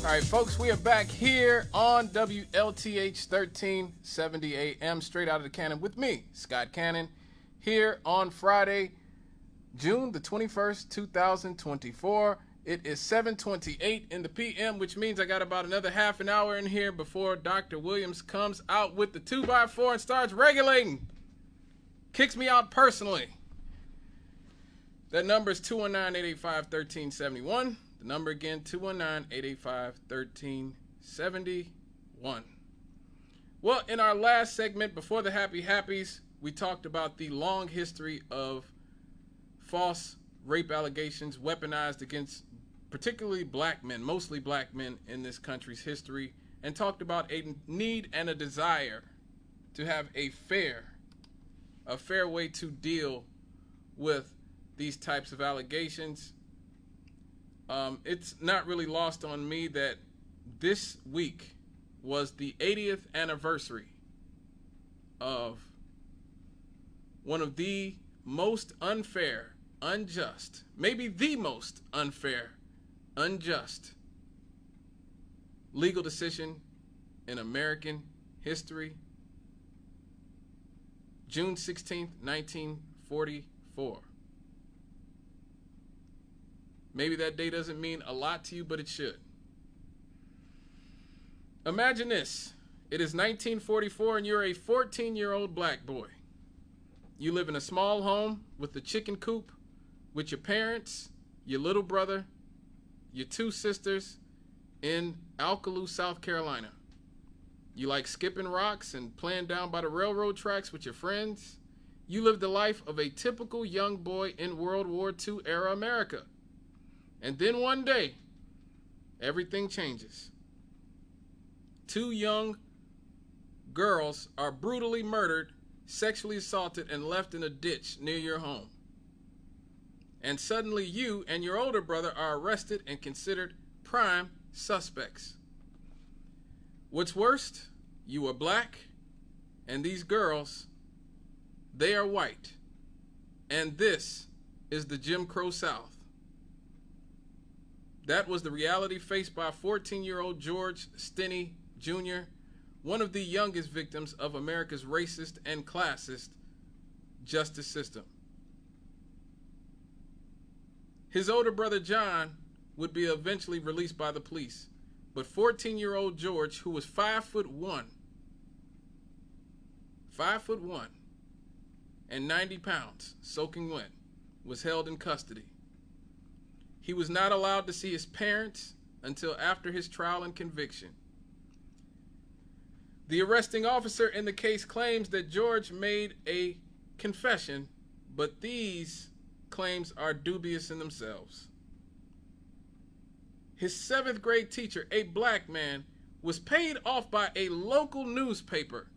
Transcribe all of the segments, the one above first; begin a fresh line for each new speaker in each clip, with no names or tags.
All right, folks, we are back here on WLTH 1370 AM, straight out of the cannon with me, Scott Cannon, here on Friday, June the 21st, 2024. It is 7:28 in the PM, which means I got about another half an hour in here before Dr. Williams comes out with the 2x4 and starts regulating. Kicks me out personally. That number is 219-885-1371. The number again, 219-885-1371. Well, in our last segment, before the Happy Happies, we talked about the long history of false rape allegations weaponized against particularly black men, mostly black men in this country's history, and talked about a need and a desire to have a fair way to deal with these types of allegations. It's not really lost on me that this week was the 80th anniversary of one of the most unfair, unjust, maybe the most unfair, unjust legal decision in American history. June 16th, 1944. Maybe that day doesn't mean a lot to you, but it should. Imagine this. It is 1944 and you're a 14-year-old black boy. You live in a small home with a chicken coop with your parents, your little brother, your two sisters in Alkaloo, South Carolina. You like skipping rocks and playing down by the railroad tracks with your friends. You live the life of a typical young boy in World War II era America. And then one day, everything changes. Two young girls are brutally murdered, sexually assaulted, and left in a ditch near your home. And suddenly you and your older brother are arrested and considered prime suspects. What's worst, you are black, and these girls, they are white. And this is the Jim Crow South. That was the reality faced by 14-year-old George Stinney Jr., one of the youngest victims of America's racist and classist justice system. His older brother John would be eventually released by the police, but 14-year-old George, who was 5'1", and 90 pounds, soaking wet, was held in custody. He was not allowed to see his parents until after his trial and conviction. The arresting officer in the case claims that George made a confession, but these claims are dubious in themselves. His 7th grade teacher, a black man, was paid off by a local newspaper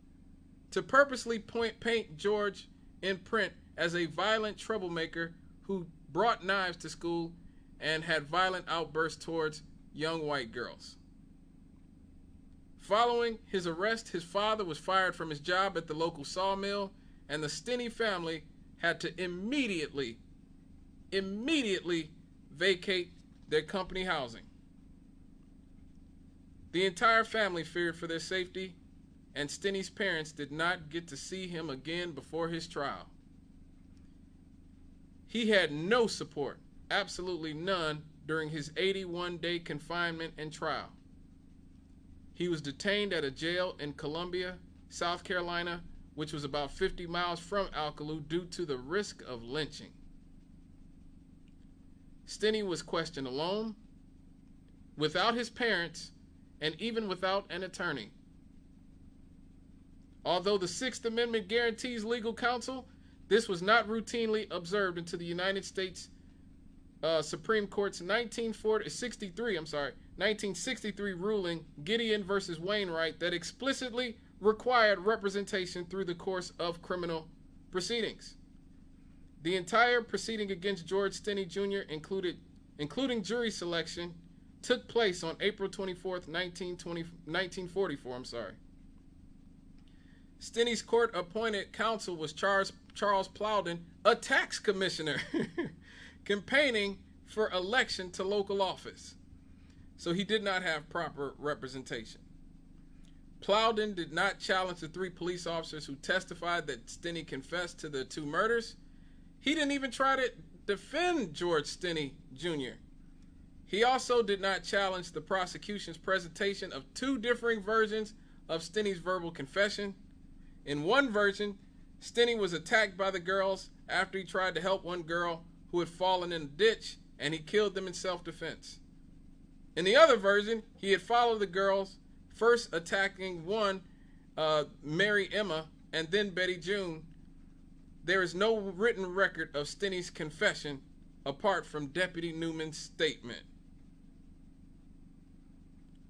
to purposely paint George in print as a violent troublemaker who brought knives to school and had violent outbursts towards young white girls. Following his arrest, his father was fired from his job at the local sawmill, and the Stinney family had to immediately vacate their company housing. The entire family feared for their safety, and Stinney's parents did not get to see him again before his trial. He had no support, absolutely none, during his 81-day confinement and trial. He was detained at a jail in Columbia, South Carolina, which was about 50 miles from Alkaloo, due to the risk of lynching. Stinney was questioned alone, without his parents, and even without an attorney. Although the Sixth Amendment guarantees legal counsel, this was not routinely observed until the United States Supreme Court's 1963 ruling, Gideon versus Wainwright, that explicitly required representation through the course of criminal proceedings. The entire proceeding against George Stinney Jr., including jury selection, took place on April 24th, 1944. Stinney's court-appointed counsel was Charles Plowden, a tax commissioner, campaigning for election to local office. so he did not have proper representation. Plowden did not challenge the 3 police officers who testified that Stinney confessed to the 2 murders. He didn't even try to defend George Stinney Jr. He also did not challenge the prosecution's presentation of 2 differing versions of Stinney's verbal confession. In one version, Stinney was attacked by the girls after he tried to help one girl who had fallen in a ditch, and he killed them in self-defense. In the other version, he had followed the girls, first attacking one, Mary Emma, and then Betty June. There is no written record of Stinney's confession apart from Deputy Newman's statement.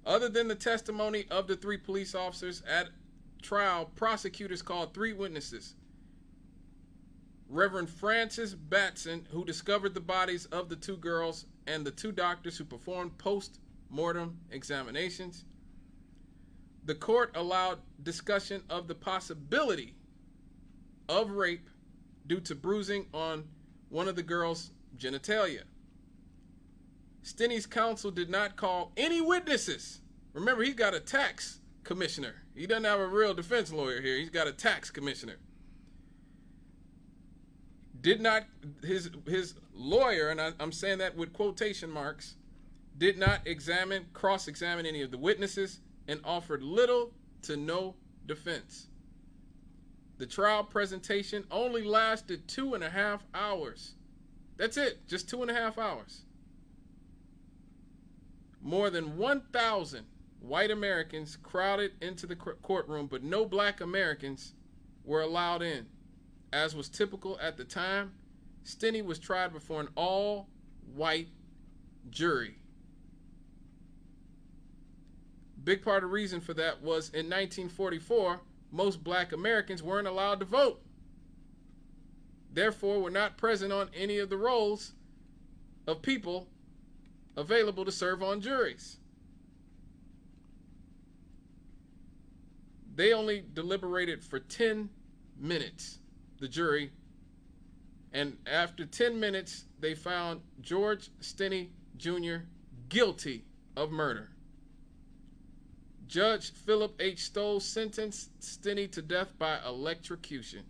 Other than the testimony of the 3 police officers at trial, prosecutors called 3 witnesses. Reverend Francis Batson, who discovered the bodies of the 2 girls, and the 2 doctors who performed post-mortem examinations. The court allowed discussion of the possibility of rape due to bruising on one of the girls' genitalia. Stinney's counsel did not call any witnesses. Remember, he's got a tax commissioner. He doesn't have a real defense lawyer here. He's got a tax commissioner. His lawyer, and I'm saying that with quotation marks, did not cross-examine any of the witnesses and offered little to no defense. The trial presentation only lasted 2.5 hours. That's it, just 2.5 hours. More than 1,000 white Americans crowded into the courtroom, but no black Americans were allowed in. As was typical at the time, Stinney was tried before an all-white jury. Big part of the reason for that was in 1944, most black Americans weren't allowed to vote. Therefore, were not present on any of the rolls of people available to serve on juries. They only deliberated for 10 minutes, the jury, and after 10 minutes, they found George Stinney Jr. guilty of murder. Judge Philip H. Stoll sentenced Stinney to death by electrocution.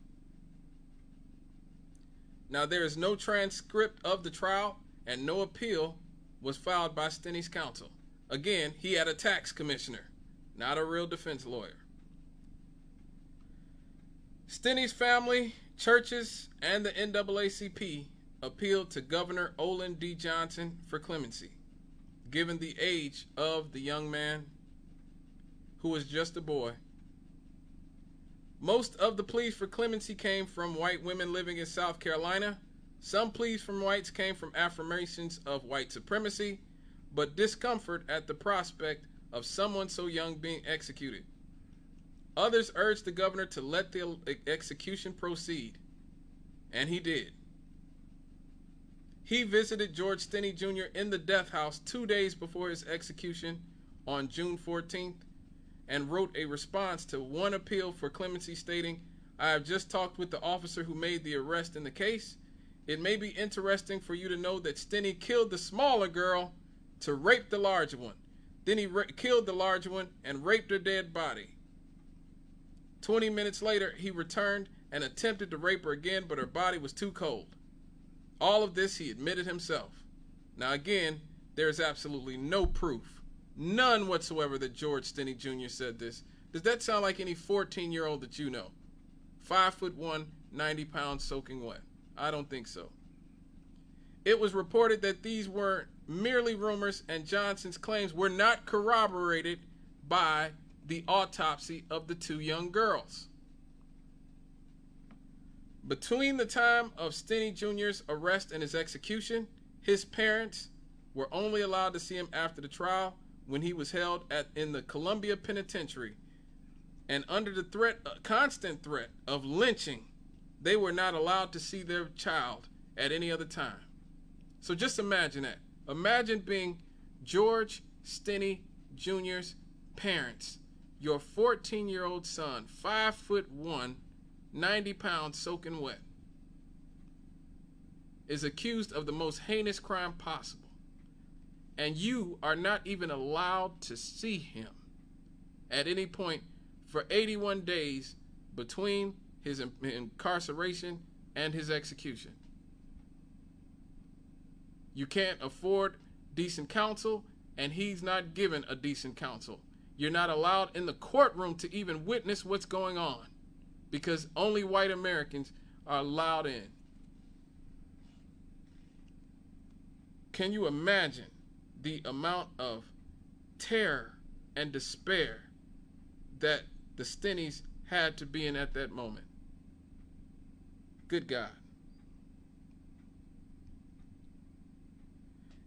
Now, there is no transcript of the trial, and no appeal was filed by Stinney's counsel. Again, he had a tax commissioner, not a real defense lawyer. Stinney's family, churches, and the NAACP appealed to Governor Olin D. Johnson for clemency, given the age of the young man, who was just a boy. Most of the pleas for clemency came from white women living in South Carolina. Some pleas from whites came from affirmations of white supremacy, but discomfort at the prospect of someone so young being executed. Others urged the governor to let the execution proceed, and he did. He visited George Stinney Jr. in the death house 2 days before his execution on June 14th and wrote a response to one appeal for clemency stating, "I have just talked with the officer who made the arrest in the case. It may be interesting for you to know that Stinney killed the smaller girl to rape the larger one. Then he killed the larger one and raped her dead body. 20 minutes later, he returned and attempted to rape her again, but her body was too cold." All of this he admitted himself. Now again, there is absolutely no proof, none whatsoever, that George Stinney Jr. said this. Does that sound like any 14-year-old that you know? 5'1", 90 pounds soaking wet. I don't think so. It was reported that these were merely rumors, and Johnson's claims were not corroborated by the autopsy of the 2 young girls. Between the time of Stinney Jr.'s arrest and his execution, his parents were only allowed to see him after the trial when he was held in the Columbia Penitentiary, and under the constant threat of lynching, they were not allowed to see their child at any other time. So just imagine that. Imagine being George Stinney Jr.'s parents. Your 14-year-old son, 5'1", 90 pounds soaking wet, is accused of the most heinous crime possible. and you are not even allowed to see him at any point for 81 days between his incarceration and his execution. You can't afford decent counsel, and he's not given a decent counsel. You're not allowed in the courtroom to even witness what's going on because only white Americans are allowed in. Can you imagine the amount of terror and despair that the Stinneys had to be in at that moment? Good God.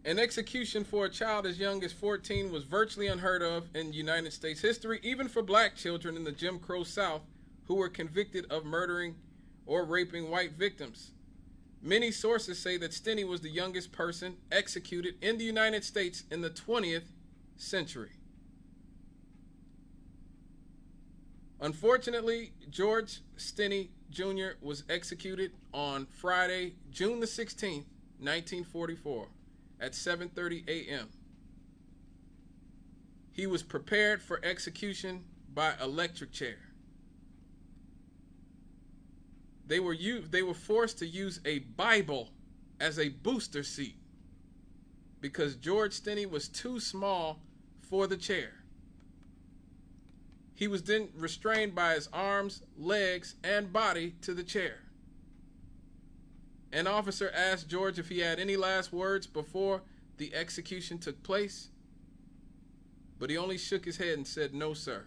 An execution for a child as young as 14 was virtually unheard of in United States history, even for black children in the Jim Crow South who were convicted of murdering or raping white victims. Many sources say that Stinney was the youngest person executed in the United States in the 20th century. Unfortunately, George Stinney Jr. was executed on Friday, June the 16th, 1944. At 7:30 a.m. He was prepared for execution by electric chair. They were forced to use a Bible as a booster seat because George Stinney was too small for the chair. He was then restrained by his arms, legs, and body to the chair. An officer asked George if he had any last words before the execution took place, but he only shook his head and said, "No, sir."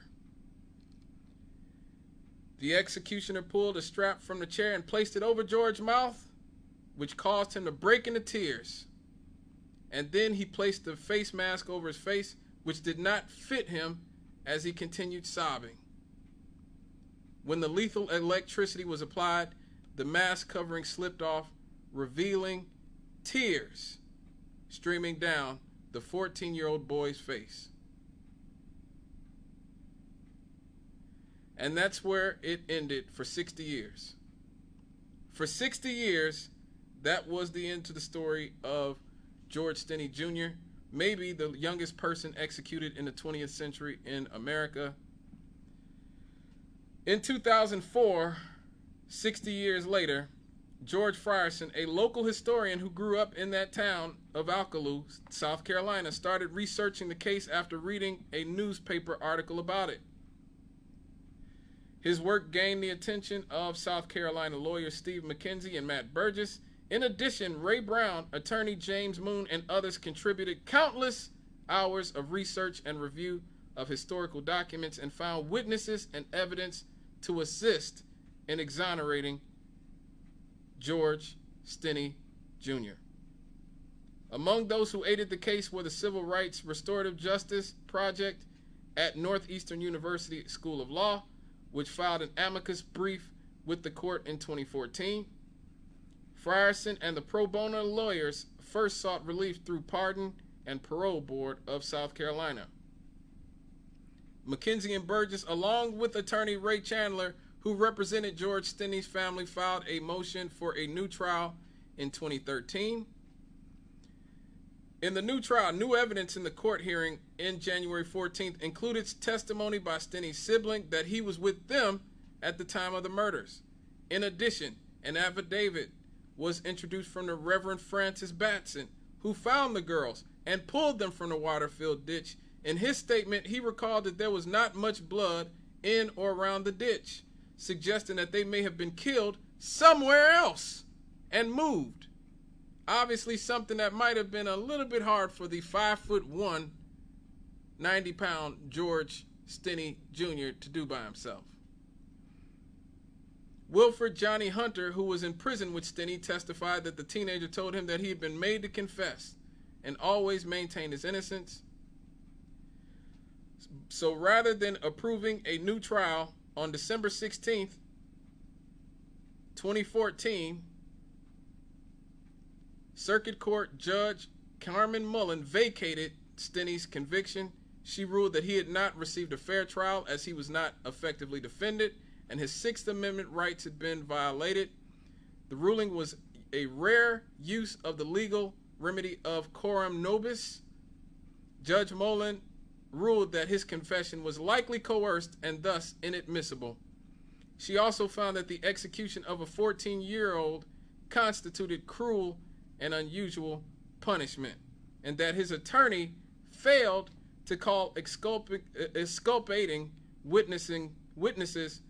The executioner pulled a strap from the chair and placed it over George's mouth, which caused him to break into tears. And then he placed the face mask over his face, which did not fit him as he continued sobbing. When the lethal electricity was applied, the mask covering slipped off, revealing tears streaming down the 14-year-old boy's face. And that's where it ended for 60 years. For 60 years, that was the end to the story of George Stinney Jr., maybe the youngest person executed in the 20th century in America. In 2004, 60 years later, George Frierson, a local historian who grew up in that town of Alcaloo, South Carolina, started researching the case after reading a newspaper article about it. His work gained the attention of South Carolina lawyers Steve McKenzie and Matt Burgess. In addition, Ray Brown, attorney James Moon, and others contributed countless hours of research and review of historical documents and found witnesses and evidence to assist in exonerating George Stinney Jr. Among those who aided the case were the Civil Rights Restorative Justice Project at Northeastern University School of Law, which filed an amicus brief with the court in 2014. Frierson and the pro bono lawyers first sought relief through Pardon and Parole Board of South Carolina. McKenzie and Burgess, along with attorney Ray Chandler, who represented George Stinney's family, filed a motion for a new trial in 2013. In the new trial, new evidence in the court hearing in January 14th included testimony by Stinney's sibling that he was with them at the time of the murders. In addition, an affidavit was introduced from the Reverend Francis Batson, who found the girls and pulled them from the water-filled ditch. In his statement, he recalled that there was not much blood in or around the ditch, suggesting that they may have been killed somewhere else and moved. Obviously something that might have been a little bit hard for the 5'1", 90-pound George Stinney Jr. to do by himself. Wilford Johnny Hunter, who was in prison with Stinney, testified that the teenager told him that he had been made to confess and always maintained his innocence. So rather than approving a new trial on December 16th, 2014, Circuit Court Judge Carmen Mullen vacated Stinney's conviction. She ruled that he had not received a fair trial as he was not effectively defended and his Sixth Amendment rights had been violated. The ruling was a rare use of the legal remedy of coram nobis, Judge Mullen ruled that his confession was likely coerced and thus inadmissible. She also found that the execution of a 14-year-old constituted cruel and unusual punishment, and that his attorney failed to call exculpating witnesses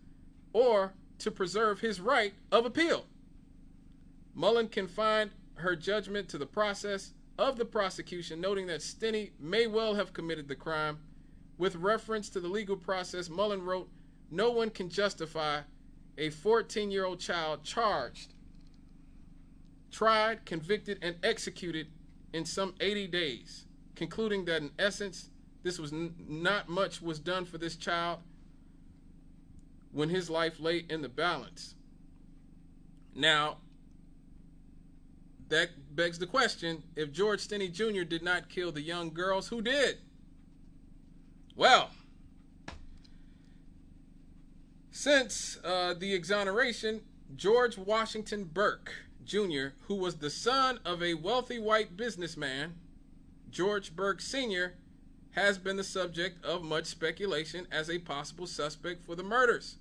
or to preserve his right of appeal. Mullen confined her judgment to the process of the prosecution, noting that Stinney may well have committed the crime. With reference to the legal process, Mullen wrote, "No one can justify a 14-year-old child charged, tried, convicted, and executed in some 80 days, concluding that in essence, this was not much was done for this child when his life lay in the balance." Now, that begs the question, if George Stinney Jr. did not kill the young girls, who did? Well, since the exoneration, George Washington Burke Jr., who was the son of a wealthy white businessman, George Burke Sr., has been the subject of much speculation as a possible suspect for the murders.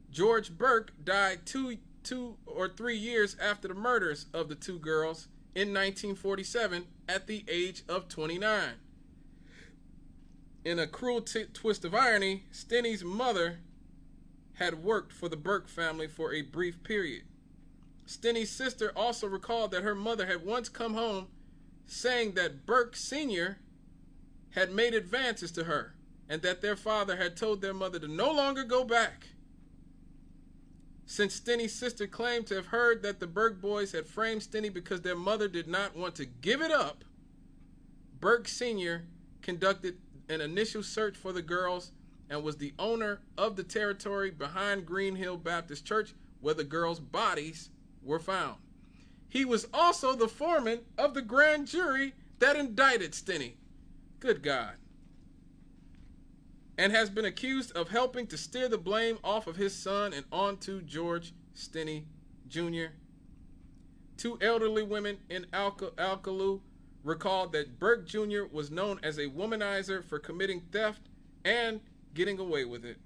George Burke died two or 3 years after the murders of the two girls in 1947 at the age of 29. In a cruel twist of irony, Stinney's mother had worked for the Burke family for a brief period. Stinney's sister also recalled that her mother had once come home saying that Burke Sr. had made advances to her and that their father had told their mother to no longer go back. Since Stinney's sister claimed to have heard that the Burke boys had framed Stinney because their mother did not want to give it up, Burke Sr. conducted an initial search for the girls and was the owner of the territory behind Green Hill Baptist Church where the girls' bodies were found. He was also the foreman of the grand jury that indicted Stinney. Good God. And has been accused of helping to steer the blame off of his son and onto George Stinney Jr. Two elderly women in Alcaloo recalled that Burke Jr. was known as a womanizer for committing theft and getting away with it.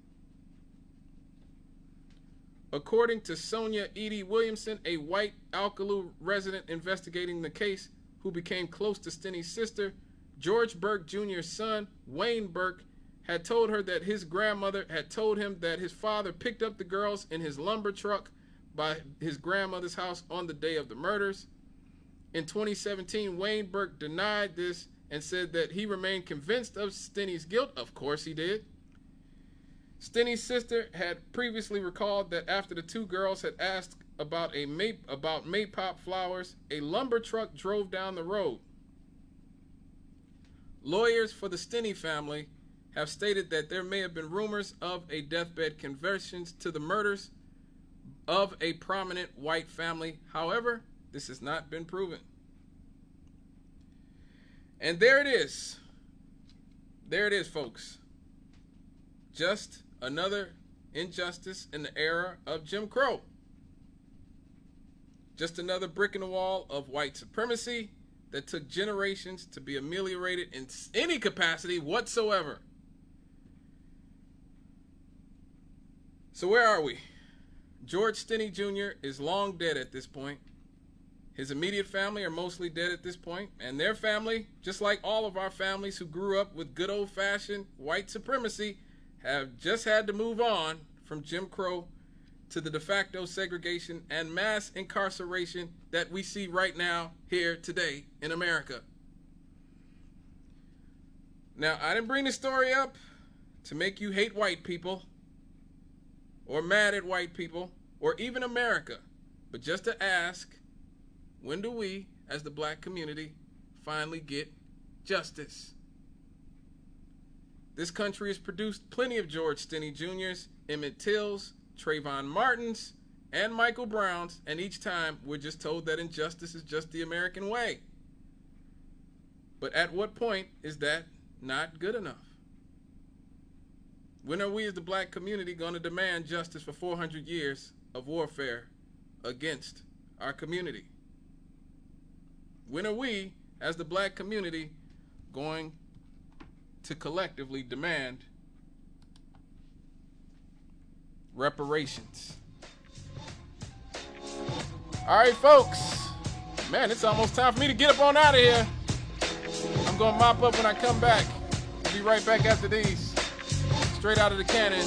According to Sonia Edie Williamson, a white Alcaloo resident investigating the case who became close to Stinney's sister, George Burke Jr.'s son, Wayne Burke, had told her that his grandmother had told him that his father picked up the girls in his lumber truck by his grandmother's house on the day of the murders. In 2017, Wayne Burke denied this and said that he remained convinced of Stinney's guilt. Of course he did. Stinney's sister had previously recalled that after the two girls had asked about maypop flowers, a lumber truck drove down the road. Lawyers for the Stinney family have stated that there may have been rumors of a deathbed confessions to the murders of a prominent white family. However, this has not been proven. And there it is. There it is, folks. Just another injustice in the era of Jim Crow. Just another brick in the wall of white supremacy that took generations to be ameliorated in any capacity whatsoever. So where are we? George Stinney Jr. is long dead at this point. His immediate family are mostly dead at this point, and their family, just like all of our families who grew up with good old-fashioned white supremacy, have just had to move on from Jim Crow to the de facto segregation and mass incarceration that we see right now here today in America. Now, I didn't bring this story up to make you hate white people or mad at white people or even America, but just to ask, when do we, as the black community, finally get justice? This country has produced plenty of George Stinney Jr.'s, Emmett Till's, Trayvon Martin's, and Michael Brown's, and each time we're just told that injustice is just the American way. But at what point is that not good enough? When are we as the black community going to demand justice for 400 years of warfare against our community? When are we, as the black community, going to collectively demand reparations. All right, folks. Man, it's almost time for me to get up on out of here. I'm going to mop up when I come back. I'll be right back after these. Straight out of the cannon.